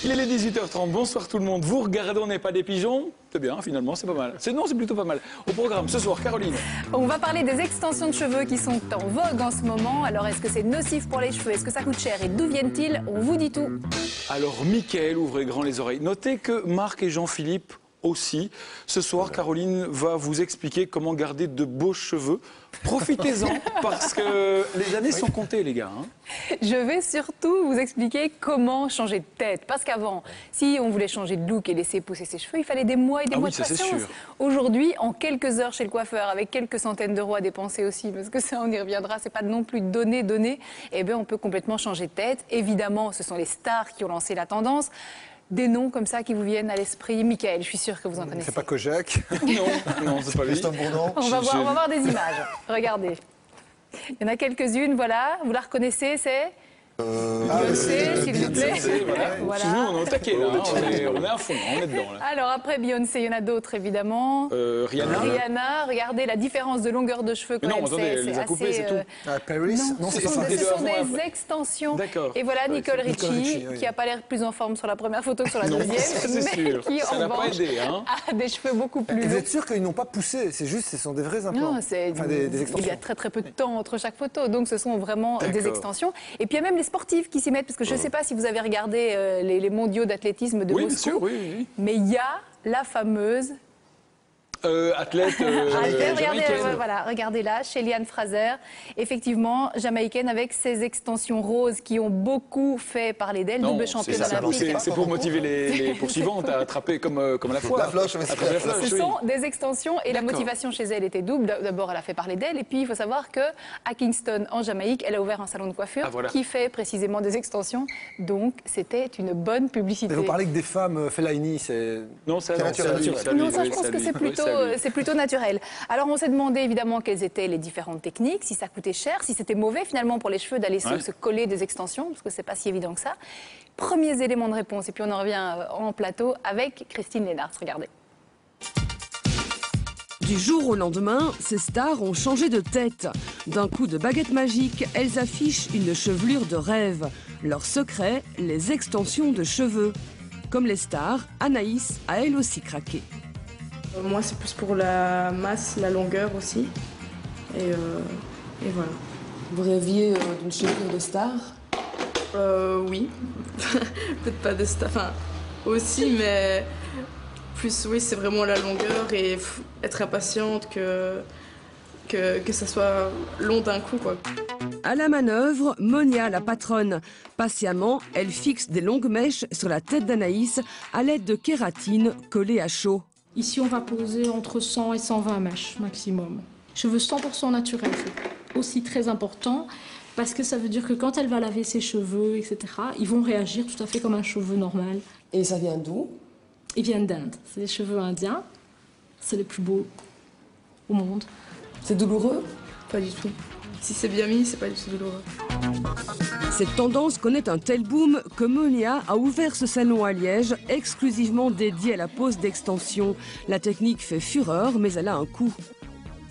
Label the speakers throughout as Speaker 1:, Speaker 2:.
Speaker 1: Il est les 18h30, bonsoir tout le monde. Vous regardez On n'est pas des pigeons? C'est bien, finalement, c'est pas mal. C'est plutôt pas mal. Au programme ce soir, Caroline.
Speaker 2: On va parler des extensions de cheveux qui sont en vogue en ce moment. Alors, est-ce que c'est nocif pour les cheveux? Est-ce que ça coûte cher? Et d'où viennent-ils? On vous dit tout.
Speaker 1: Alors, Mickaël, ouvrez grand les oreilles. Notez que Marc et Jean-Philippe aussi. Ce soir, Caroline va vous expliquer comment garder de beaux cheveux. Profitez-en, parce que les années sont comptées, les gars. Hein.
Speaker 2: Je vais surtout vous expliquer comment changer de tête. Parce qu'avant, si on voulait changer de look et laisser pousser ses cheveux, il fallait des mois et des mois de patience. Aujourd'hui, en quelques heures chez le coiffeur, avec quelques centaines d'euros à dépenser aussi, parce que ça, on y reviendra, c'est pas non plus donné, eh bien, on peut complètement changer de tête. Évidemment, ce sont les stars qui ont lancé la tendance. Des noms comme ça qui vous viennent à l'esprit. Mickaël, je suis sûre que vous en connaissez.
Speaker 3: C'est pas Kojak?
Speaker 1: Non, c'est pas lui.
Speaker 2: On va voir des images. Regardez. Il y en a quelques-unes, voilà. Vous la reconnaissez, c'est Beyoncé, s'il vous plaît.
Speaker 1: Voilà. Nous, on est au taquet, là. On est à fond, on est dedans. Là.
Speaker 2: Alors, après Beyoncé, il y en a d'autres, évidemment. Rihanna, regardez la différence de longueur de cheveux quand même.
Speaker 1: Non, attendez, elle les a coupés, c'est tout.
Speaker 3: Paris?
Speaker 2: Non, ce sont des extensions. Et voilà Nicole Richie, qui n'a pas l'air plus en forme sur la première photo que sur la deuxième, mais qui, en revanche, a des cheveux beaucoup plus longs.
Speaker 3: Vous êtes sûr qu'ils n'ont pas poussé? C'est juste, ce sont des vrais implants?
Speaker 2: Non, des extensions. Il y a très peu de temps entre chaque photo, donc ce sont vraiment des extensions. Et puis il y a même les sportifs qui s'y mettent, parce que je ne sais pas si vous avez regardé les mondiaux d'athlétisme de Moscou,
Speaker 1: bien sûr, oui.
Speaker 2: Mais il y a la fameuse
Speaker 1: athlète
Speaker 2: regardez là, Shelly-Ann Fraser, effectivement jamaïcaine avec ses extensions roses qui ont beaucoup fait parler d'elle, double championne olympique.
Speaker 1: C'est pour motiver les poursuivantes à attraper comme la fois.
Speaker 3: La floche,
Speaker 2: ce sont des extensions et la motivation chez elle était double. D'abord, elle a fait parler d'elle et puis il faut savoir que à Kingston, en Jamaïque, elle a ouvert un salon de coiffure qui fait précisément des extensions. Donc, c'était une bonne publicité.
Speaker 3: Mais vous parlez que des femmes Fellaini, c'est
Speaker 1: naturel.
Speaker 2: Non, ça, je pense que c'est plutôt naturel. Alors, on s'est demandé évidemment quelles étaient les différentes techniques, si ça coûtait cher, si c'était mauvais finalement pour les cheveux d'aller se coller des extensions, parce que c'est pas si évident que ça. Premiers éléments de réponse, et puis on en revient en plateau avec Christine Lénard. Regardez.
Speaker 4: Du jour au lendemain, ces stars ont changé de tête. D'un coup de baguette magique, elles affichent une chevelure de rêve. Leur secret, les extensions de cheveux. Comme les stars, Anaïs a elle aussi craqué.
Speaker 5: Moi, c'est plus pour la masse, la longueur aussi. Et voilà.
Speaker 6: Vous rêviez d'une chevelure de star?
Speaker 5: Oui. Peut-être pas de star. Enfin, aussi, mais plus, oui, c'est vraiment la longueur et être impatiente que ça soit long d'un coup, quoi.
Speaker 4: À la manœuvre, Monia, la patronne. Patiemment, elle fixe des longues mèches sur la tête d'Anaïs à l'aide de kératine collée à chaud.
Speaker 7: Ici, on va poser entre 100 et 120 mèches maximum. Cheveux 100% naturels, c'est aussi très important parce que ça veut dire que quand elle va laver ses cheveux, etc., ils vont réagir tout à fait comme un cheveu normal.
Speaker 6: Et ça vient d'où?
Speaker 7: Ils viennent d'Inde. C'est des cheveux indiens. C'est les plus beaux au monde.
Speaker 6: C'est douloureux?
Speaker 5: Pas du tout. Si c'est bien mis, c'est pas du tout douloureux.
Speaker 4: Cette tendance connaît un tel boom que Monia a ouvert ce salon à Liège, exclusivement dédié à la pose d'extension. La technique fait fureur, mais elle a un coût.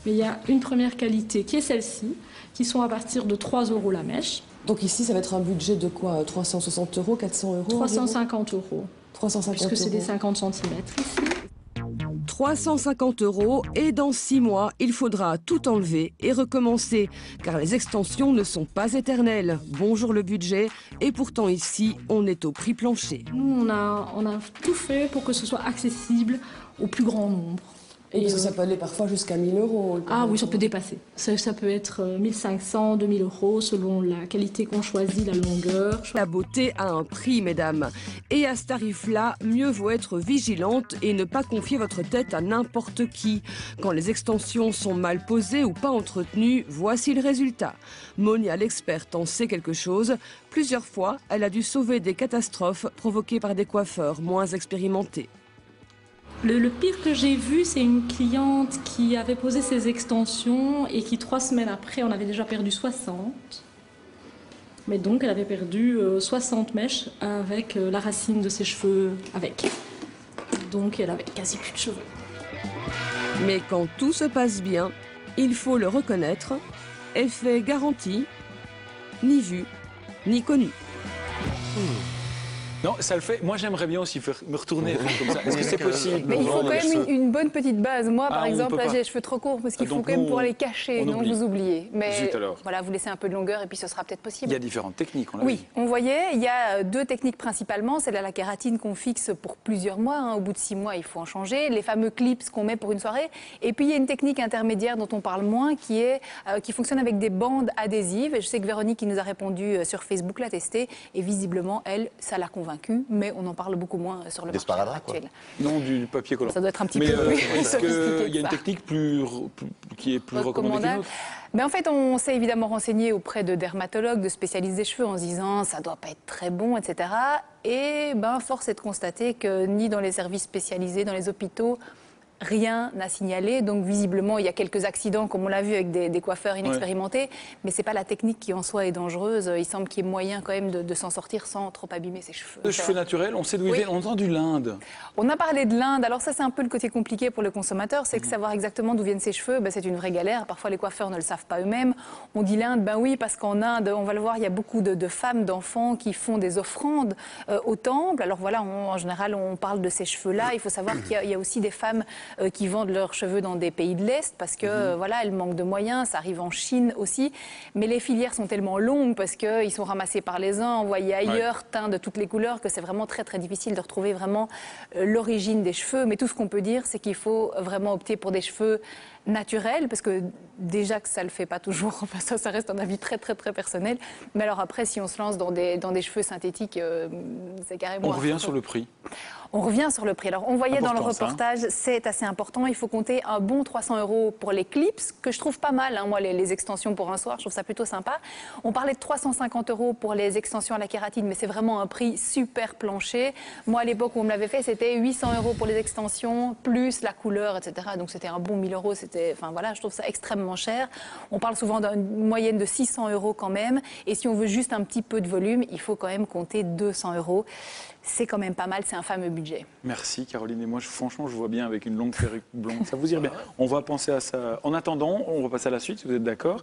Speaker 7: Mais il y a une première qualité qui est celle-ci, qui sont à partir de 3 € la mèche.
Speaker 6: Donc ici, ça va être un budget de quoi? 360 €, 400 €?
Speaker 7: 350 €.
Speaker 6: 350
Speaker 7: puisque c'est
Speaker 6: €.
Speaker 7: des 50 cm ici.
Speaker 4: 350 € et dans 6 mois, il faudra tout enlever et recommencer. Car les extensions ne sont pas éternelles. Bonjour le budget. Et pourtant ici, on est au prix plancher.
Speaker 7: Nous, on a tout fait pour que ce soit accessible au plus grand nombre.
Speaker 6: Et ça peut aller parfois jusqu'à 1 000 €.
Speaker 7: Ah oui, ça peut dépasser. Ça peut être 1 500, 2 000 € selon la qualité qu'on choisit, la longueur.
Speaker 4: La beauté a un prix, mesdames. Et à ce tarif-là, mieux vaut être vigilante et ne pas confier votre tête à n'importe qui. Quand les extensions sont mal posées ou pas entretenues, voici le résultat. Monia, l'experte, en sait quelque chose. Plusieurs fois, elle a dû sauver des catastrophes provoquées par des coiffeurs moins expérimentés.
Speaker 7: Le pire que j'ai vu, c'est une cliente qui avait posé ses extensions et qui 3 semaines après, on avait déjà perdu 60. Mais donc, elle avait perdu 60 mèches avec la racine de ses cheveux avec. Donc, elle avait quasi plus de cheveux.
Speaker 4: Mais quand tout se passe bien, il faut le reconnaître, effet garanti, ni vu, ni connu.
Speaker 1: Non, ça le fait. Moi, j'aimerais bien aussi me retourner et faire comme ça. Est-ce que c'est possible?
Speaker 2: Mais il faut quand même une bonne petite base. Moi, par exemple, là, j'ai les cheveux trop courts parce qu'il faut
Speaker 1: donc
Speaker 2: quand même
Speaker 1: nous,
Speaker 2: pouvoir les cacher. Non, vous oubliez. Mais
Speaker 1: Zut alors.
Speaker 2: voilà, vous laissez un peu de longueur et puis ce sera peut-être possible.
Speaker 1: Il y a différentes techniques, on l'a
Speaker 2: Oui,
Speaker 1: vu.
Speaker 2: on voyait, il y a 2 techniques principalement. C'est la kératine qu'on fixe pour plusieurs mois. Hein. Au bout de 6 mois, il faut en changer. Les fameux clips qu'on met pour une soirée. Et puis, il y a une technique intermédiaire dont on parle moins qui fonctionne avec des bandes adhésives. Et je sais que Véronique, qui nous a répondu sur Facebook, l'a testé. Et visiblement, elle, ça l'a convaincue. Mais on en parle beaucoup moins sur le marché actuel.
Speaker 1: Non, du papier collant.
Speaker 2: Ça doit être un petit
Speaker 1: mais
Speaker 2: peu plus
Speaker 1: est-ce
Speaker 2: sophistiqué
Speaker 1: qu'il y a une technique qui est plus recommandée qu'une autre?
Speaker 2: Mais en fait, on s'est évidemment renseigné auprès de dermatologues, de spécialistes des cheveux en se disant ça doit pas être très bon, etc. Et force est de constater que ni dans les services spécialisés, dans les hôpitaux, rien n'a signalé. Donc visiblement, il y a quelques accidents, comme on l'a vu avec des coiffeurs inexpérimentés, mais c'est pas la technique qui en soi est dangereuse. Il semble qu'il y ait moyen quand même de s'en sortir sans trop abîmer ses cheveux.
Speaker 1: Les cheveux naturels, on sait d'où ils viennent, on entend du l'Inde.
Speaker 2: On a parlé de l'Inde. Alors ça, c'est un peu le côté compliqué pour le consommateur, c'est que savoir exactement d'où viennent ses cheveux, c'est une vraie galère. Parfois, les coiffeurs ne le savent pas eux-mêmes. On dit l'Inde, oui, parce qu'en Inde, on va le voir, il y a beaucoup de femmes, d'enfants qui font des offrandes au temple. Alors voilà, en général, on parle de ces cheveux-là. Il faut savoir qu'il y a aussi des femmes qui vendent leurs cheveux dans des pays de l'Est parce que voilà, elles manquent de moyens. Ça arrive en Chine aussi. Mais les filières sont tellement longues parce qu'ils sont ramassés par les uns, envoyés ailleurs, teints de toutes les couleurs, que c'est vraiment très très difficile de retrouver vraiment l'origine des cheveux. Mais tout ce qu'on peut dire, c'est qu'il faut vraiment opter pour des cheveux naturels, parce que déjà que ça le fait pas toujours, ça reste un avis très très très personnel. Mais alors après, si on se lance dans des cheveux synthétiques, c'est carrément...
Speaker 1: On revient sur le prix.
Speaker 2: On revient sur le prix. Alors, on voyait dans le reportage, c'est assez important. Il faut compter un bon 300 € pour les clips, que je trouve pas mal. Hein, moi, les extensions pour un soir, je trouve ça plutôt sympa. On parlait de 350 € pour les extensions à la kératine, mais c'est vraiment un prix super plancher. Moi, à l'époque où on me l'avait fait, c'était 800 € pour les extensions, plus la couleur, etc. Donc, c'était un bon 1000 €. Enfin, voilà, je trouve ça extrêmement cher. On parle souvent d'une moyenne de 600 € quand même. Et si on veut juste un petit peu de volume, il faut quand même compter 200 €. C'est quand même pas mal, c'est un fameux budget.
Speaker 1: Merci Caroline, et moi franchement je vois bien avec une longue perruque blonde, ça vous irait bien. On va penser à ça. En attendant, on va passer à la suite si vous êtes d'accord.